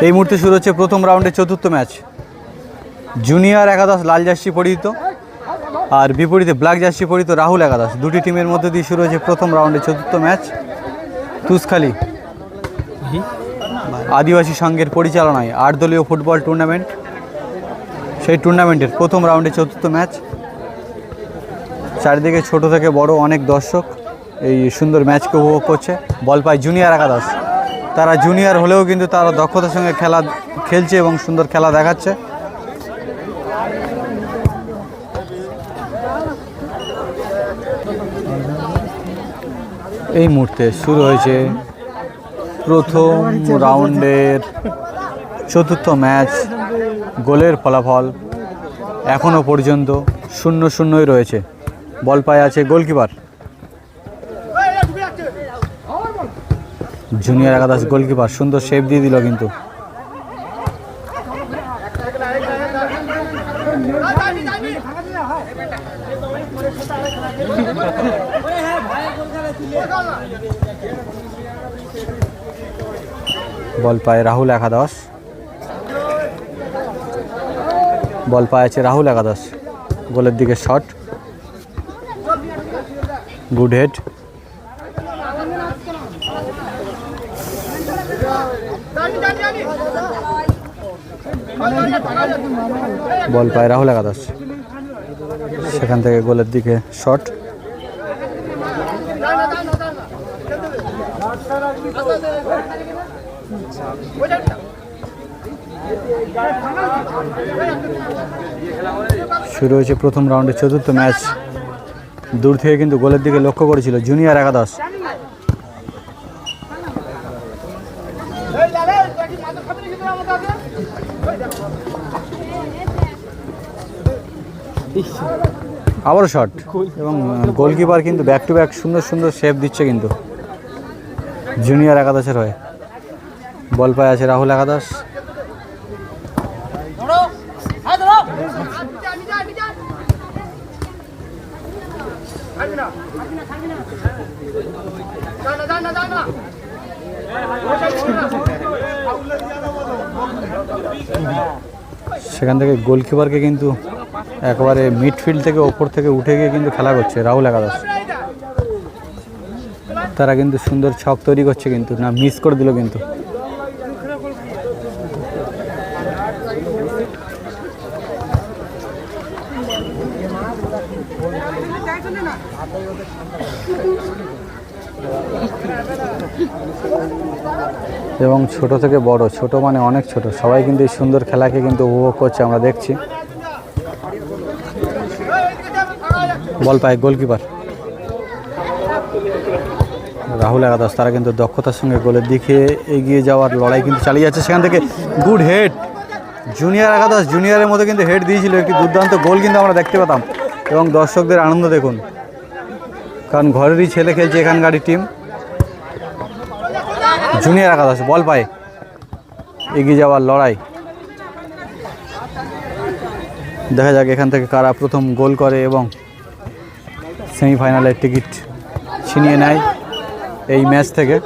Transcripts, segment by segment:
এই মুহূর্তে শুরু হচ্ছে প্রথম রাউন্ডের চতুর্থ ম্যাচ। জুনিয়র একাদশ লাল জার্সি পরিহিত আর বিপরীতে ব্ল্যাক জার্সি পরিহিত রাহুল একাদশ। দুটি টিমের মধ্যে দিয়ে শুরু হয়েছে প্রথম রাউন্ডের চতুর্থ ম্যাচ। তুষখালী আদিবাসী সংঘের পরিচালনায় 8 দলীয় ফুটবল টুর্নামেন্ট, সেই টুর্নামেন্টের প্রথম রাউন্ডের চতুর্থ ম্যাচ। চারিদিকে ছোট থেকে বড় অনেক দর্শক এই সুন্দর ম্যাচকে উপভোগ করছে। বল পায় জুনিয়র একাদশ। তারা জুনিয়র হলেও কিন্তু তারা দক্ষতার সঙ্গে খেলছে এবং সুন্দর খেলা দেখাচ্ছে। এই মুহূর্তে শুরু হয়েছে প্রথম রাউন্ডের চতুর্থ ম্যাচ। গোলের ফলাফল এখনও পর্যন্ত 0-0 রয়েছে। বল পায় আছে গোলকিপার। জুনিয়র একাদশ গোলকিপার সুন্দর সেভ দিয়ে দিল কিন্তু। বল পায় রাহুল একাদশ। বল পায় আছে রাহুল একাদশ। গোলের দিকে শট, গুড হেড। বল পায় রাহুল একাদশ। সেখান থেকে গোলের দিকে শট। শুরু হয়েছে প্রথম রাউন্ডের চতুর্থ ম্যাচ। দূর থেকে কিন্তু গোলের দিকে লক্ষ্য করেছিল জুনিয়র একাদশ। আবারও শট এবং গোলকিপার কিন্তু ব্যাক টু ব্যাক সুন্দর সুন্দর সেভ দিচ্ছে কিন্তু জুনিয়র একাদশের হয়ে। বল পায় আছে রাহুল একাদশ। সেখান থেকে গোলকিপারকে কিন্তু একবারে মিডফিল্ড থেকে ওপর থেকে উঠে গিয়ে কিন্তু খেলা করছে রাহুল একাদশ। তারা কিন্তু সুন্দর ছক তৈরি করছে কিন্তু না, মিস করে দিল কিন্তু। এবং ছোট থেকে বড়, ছোট মানে অনেক ছোট, সবাই কিন্তু এই সুন্দর খেলাকে কিন্তু উপভোগ করছে, আমরা দেখছি। বল পায় গোলকিপার রাহুল একাদশ। তারা কিন্তু দক্ষতার সঙ্গে গোলের দিকে এগিয়ে যাওয়ার লড়াই কিন্তু চালিয়ে যাচ্ছে। সেখান থেকে গুড হেড জুনিয়র একাদশ। জুনিয়রের মধ্যে কিন্তু হেড দিয়েছিল, একটি দুর্দান্ত গোল কিন্তু আমরা দেখতে পেতাম। এবং দর্শকদের আনন্দ দেখুন, কারণ ঘরেরই ছেলে খেলছে এখানকারই টিম। জুনিয়র একাদশ বল পায়, এগিয়ে যাওয়ার লড়াই। দেখা যাক এখান থেকে কারা প্রথম গোল করে এবং সেমিফাইনালের টিকিট ছিনিয়ে নেয় এই ম্যাচ থেকে।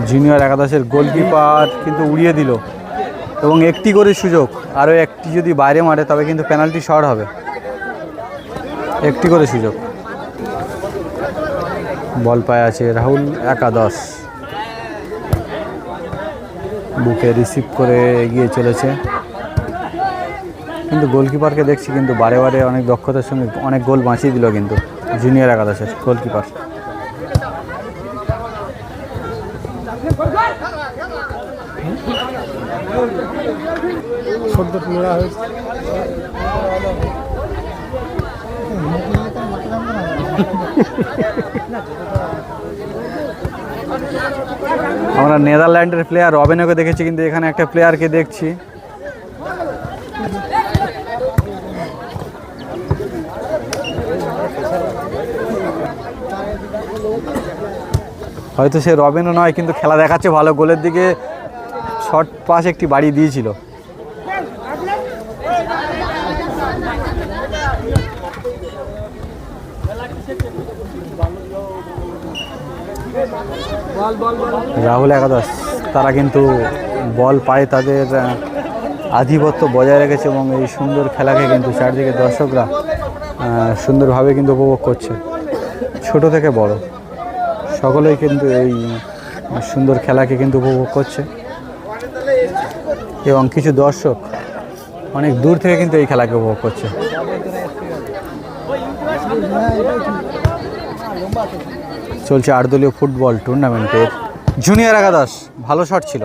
জুনিয়র একাদশের গোলকিপার কিন্তু উড়িয়ে দিল এবং একটি করে সুযোগ, আরও একটি যদি বাইরে মারে তবে কিন্তু পেনাল্টি শট হবে। একটি করে সুযোগ। বল পায় আছে রাহুল একাদশ। বুকে রিসিভ করে এগিয়ে চলেছে, কিন্তু গোলকিপারকে দেখছি কিন্তু বারে বারে অনেক দক্ষতার সঙ্গে অনেক গোল বাঁচিয়ে দিল কিন্তু জুনিয়র একাদশের গোলকিপার। আমরা নেদারল্যান্ডের প্লেয়ার রবিনকে দেখেছি, কিন্তু এখানে একটা প্লেয়ারকে দেখছি। হয়তো সে রবিনও নয়, কিন্তু খেলা দেখাচ্ছে ভালো। গোলের দিকে শর্ট পাস একটি বাড়িয়ে দিয়েছিল। রাহুল একাদশ তারা কিন্তু বল পায়, তাদের আধিপত্য বজায় রেখেছে এবং এই সুন্দর খেলাকে কিন্তু চারদিকে দর্শকরা সুন্দরভাবে কিন্তু উপভোগ করছে। ছোট থেকে বড় সকলেই কিন্তু এই সুন্দর খেলাকে কিন্তু উপভোগ করছে এবং কিছু দর্শক অনেক দূর থেকে কিন্তু এই খেলাকে উপভোগ করছে। চলছে 8 দলীয় ফুটবল টুর্নামেন্টের জুনিয়র একাদশ। ভালো শট ছিল।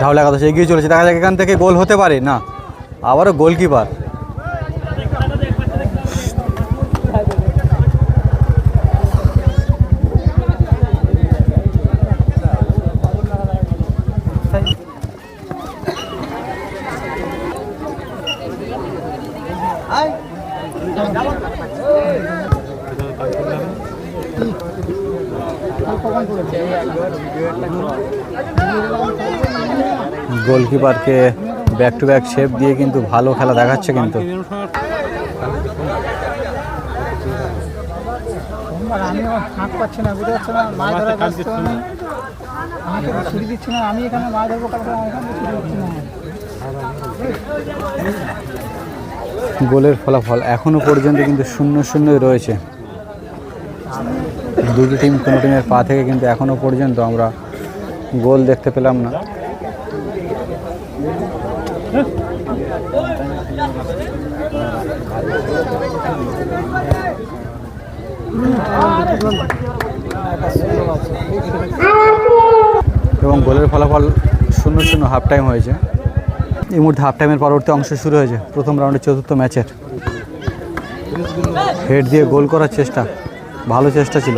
রাহুল একাদশ এগিয়ে চলেছে, দেখা যাক এখান থেকে গোল হতে পারে না। আবারও গোলকিপার। গোলকিপারকে ব্যাক টু ব্যাক শেপ দিয়ে কিন্তু ভালো খেলা দেখাচ্ছে। কিন্তু গোলের ফলাফল এখনো পর্যন্ত কিন্তু 0-0 রয়েছে। দুটি টিম, কোনো টিমের পা থেকে কিন্তু এখনো পর্যন্ত আমরা গোল দেখতে পেলাম না। এবং গোলের ফলাফল 0-0 হাফ টাইম হয়েছে। এই মুহূর্তে হাফ টাইমের পরবর্তী অংশ শুরু হয়েছে প্রথম রাউন্ডের 4র্থ ম্যাচের। হেড দিয়ে গোল করার চেষ্টা, ভালো চেষ্টা ছিল।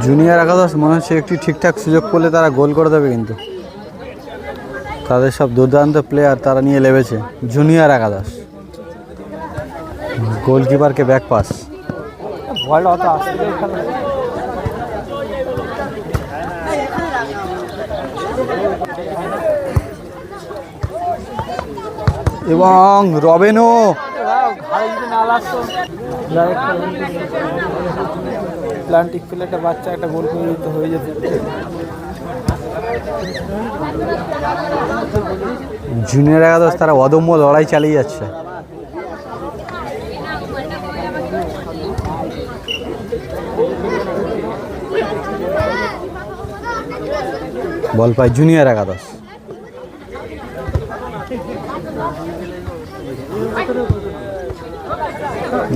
জুনিয়র একাদশ মনে হচ্ছে একটি ঠিকঠাক সুযোগ পেলে তারা গোল করে দেবে, কিন্তু তাদের সব দুর্দান্ত প্লেয়ার তারা নিয়ে লেবেছে। জুনিয়র একাদশ গোলকিপারকে ব্যাক পাস। এবং রবেনও প্লান্টিক পেলে একটা বাচ্চা একটা গোল করে দিতে হয়ে যেত। জুনিয়র একাদশ তারা অদম্য লড়াই চালিয়ে যাচ্ছে। বল পায় জুনিয়র একাদশ।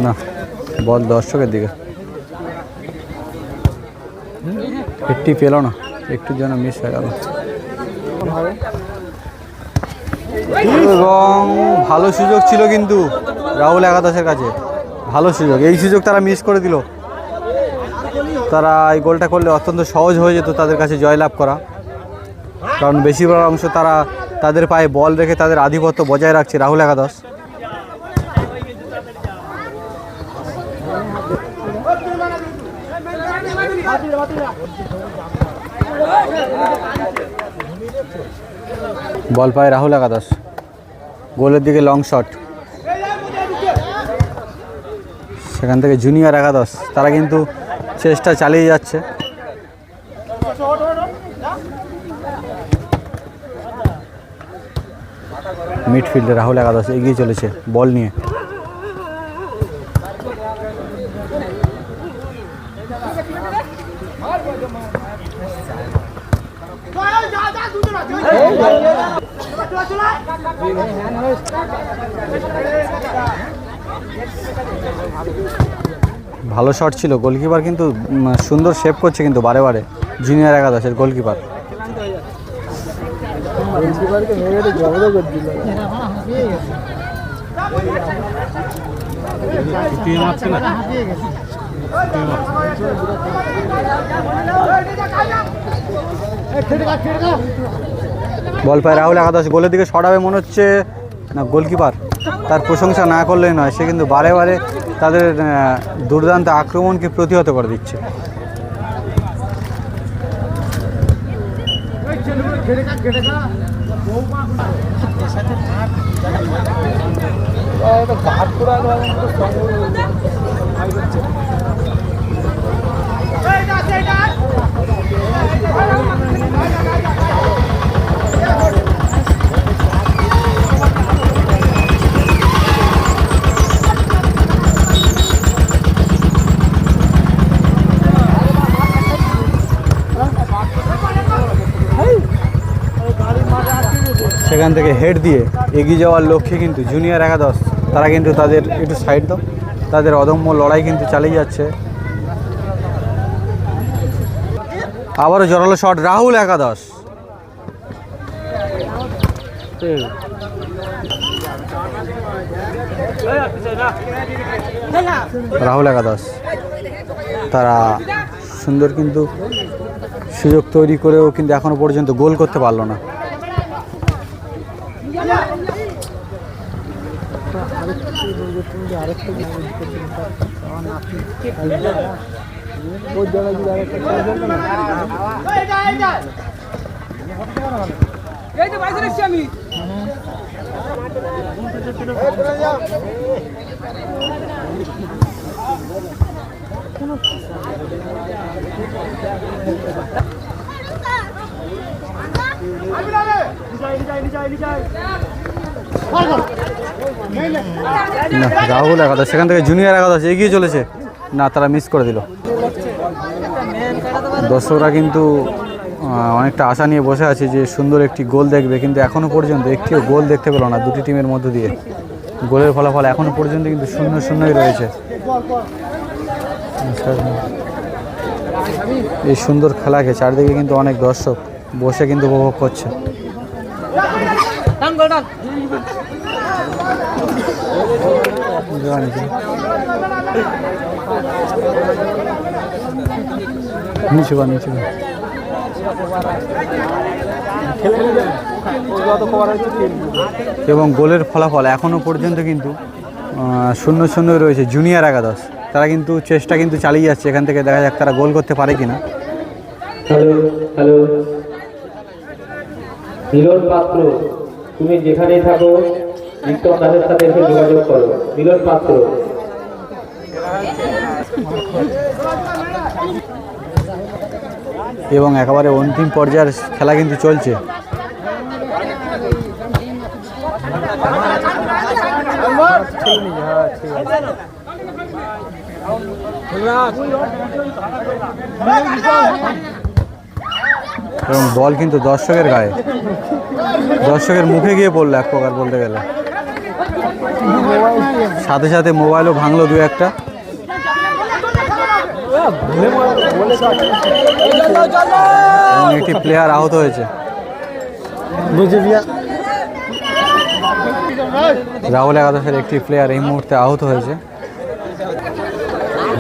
না, বল দর্শকের দিকে। একটি পেল না, একটুর জন্য মিস হয়ে গেল। এবং ভালো সুযোগ ছিল কিন্তু রাহুল একাদশের কাছে, ভালো সুযোগ। এই সুযোগ তারা মিস করে দিল। তারা এই গোলটা করলে অত্যন্ত সহজ হয়ে যেত তাদের কাছে জয়লাভ করা, কারণ বেশিরভাগ অংশ তারা তাদের পায়ে বল রেখে তাদের আধিপত্য বজায় রাখছে রাহুল একাদশ। বল পায় রাহুল একাদশ, গোলের দিকে লং শট। সেখান থেকে জুনিয়র একাদশ তারা কিন্তু চেষ্টা চালিয়ে যাচ্ছে। মিডফিল্ডে রাহুল একাদশ এগিয়ে চলেছে বল নিয়ে। ভালো শট ছিল, গোলকিপার কিন্তু সুন্দর সেভ করছে কিন্তু বারে বারে জুনিয়র একাদশের গোলকিপার। বল পায় রাহুল একাদশ, গোলের দিকে সরাবে মনে হচ্ছে না, গোলকিপার তার প্রশংসা না করলেই নয়, সে কিন্তু বারে বারে তাদের দুর্দান্ত আক্রমণকে প্রতিহত করে দিচ্ছে। সেখান থেকে হেড দিয়ে এগিয়ে যাওয়ার লক্ষ্যে কিন্তু জুনিয়র একাদশ তারা কিন্তু তাদের একটু সাইড দাও, তাদের অদম্য লড়াই কিন্তু চালিয়ে যাচ্ছে। আবারও জোরালো শট রাহুল একাদশ। রাহুল একাদশ তারা সুন্দর কিন্তু সুযোগ তৈরি করেও কিন্তু এখনো পর্যন্ত গোল করতে পারলো না। রাহুল একাদশ সেখান থেকে জুনিয়র একাদশ এগিয়ে চলেছে, না তারা মিস করে দিল। দর্শকরা কিন্তু অনেকটা আশা নিয়ে বসে আছে যে সুন্দর একটি গোল দেখবে, কিন্তু এখনও পর্যন্ত একটিও গোল দেখতে পেল না দুটি টিমের মধ্য দিয়ে। গোলের ফলাফল এখনও পর্যন্ত কিন্তু 0-0 রয়েছে। এই সুন্দর খেলাকে চারদিকে কিন্তু অনেক দর্শক বসে কিন্তু উপভোগ করছে। এবং গোলের ফলাফল এখনো পর্যন্ত কিন্তু 0-0 রয়েছে। জুনিয়র একাদশ তারা কিন্তু চেষ্টা কিন্তু চালিয়ে যাচ্ছে, এখান থেকে দেখা যাক তারা গোল করতে পারে কিনা। হ্যালো হ্যালো, মিলন পাত্র, তুমি যেখানেই থাকো নিত্য তাদের সাথে এসে যোগাযোগ করো। মিলন পাত্র। এবং একেবারে অন্তিম পর্যায়ের খেলা কিন্তু চলছে। এবং বল কিন্তু দর্শকের গায়ে, দর্শকের মুখে গিয়ে পড়লো এক প্রকার বলতে গেলে। সাথে সাথে মোবাইলও ভাঙলো দু একটা। এবং একটি প্লেয়ার আহত হয়েছে। রাহুল একাদশের একটি প্লেয়ার এই মুহূর্তে আহত হয়েছে।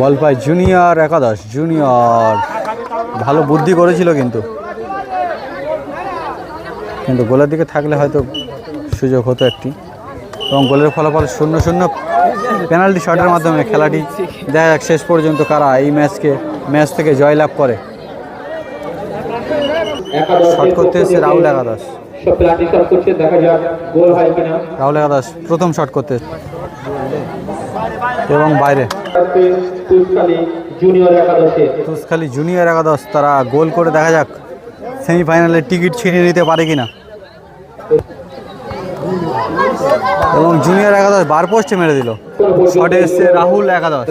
বল পায় জুনিয়র একাদশ। জুনিয়র ভালো বুদ্ধি করেছিল কিন্তু গোলের দিকে থাকলে হয়তো সুযোগ হতো একটি। এবং গোলের ফলাফল 0-0। পেনাল্টি শটের মাধ্যমে খেলাটি দেখা যাক শেষ পর্যন্ত কারা এই ম্যাচ থেকে জয়লাভ করে। শট করতে এসেছে রাহুল একাদশ। রাহুল একাদশ প্রথম শট করতে এবং বাইরে। তুষখালী জুনিয়র একাদশ তারা গোল করে দেখা যাক সেমিফাইনালের টিকিট ছিনিয়ে নিতে পারে কিনা। এবং জুনিয়র একাদশ বার পোস্টে মেরে দিল। শটে এসছে রাহুল একাদশ।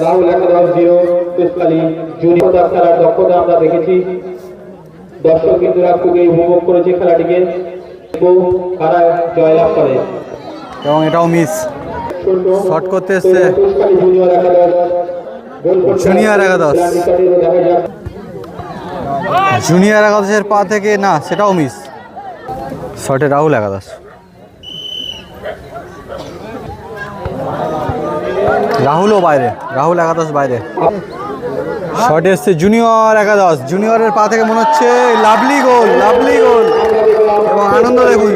আমরা দেখেছি দর্শক কিন্তু খুবই উপভোগ করেছে খেলাটিকে, কারা জয়লাভ করে। এবং এটাও মিস। শট করতে এসছে জুনিয়র একাদশ। জুনিয়র একাদশের পা থেকে না, সেটাও মিস। শটে রাহুল একাদশ। রাহুলও বাইরে, রাহুল একাদশ বাইরে। শট এসছে জুনিয়র একাদশ, জুনিয়রের পা থেকে মনে হচ্ছে লাভলি গোল, লাভলি গোল। এবং আনন্দ দেখুন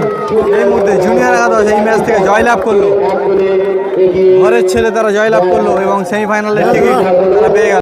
এই মুহূর্তে জুনিয়র একাদশ এই ম্যাচ থেকে জয়লাভ করলো, ঘরের ছেলে তারা জয়লাভ করলো এবং সেমিফাইনালের টিকিট তারা পেয়ে গেল।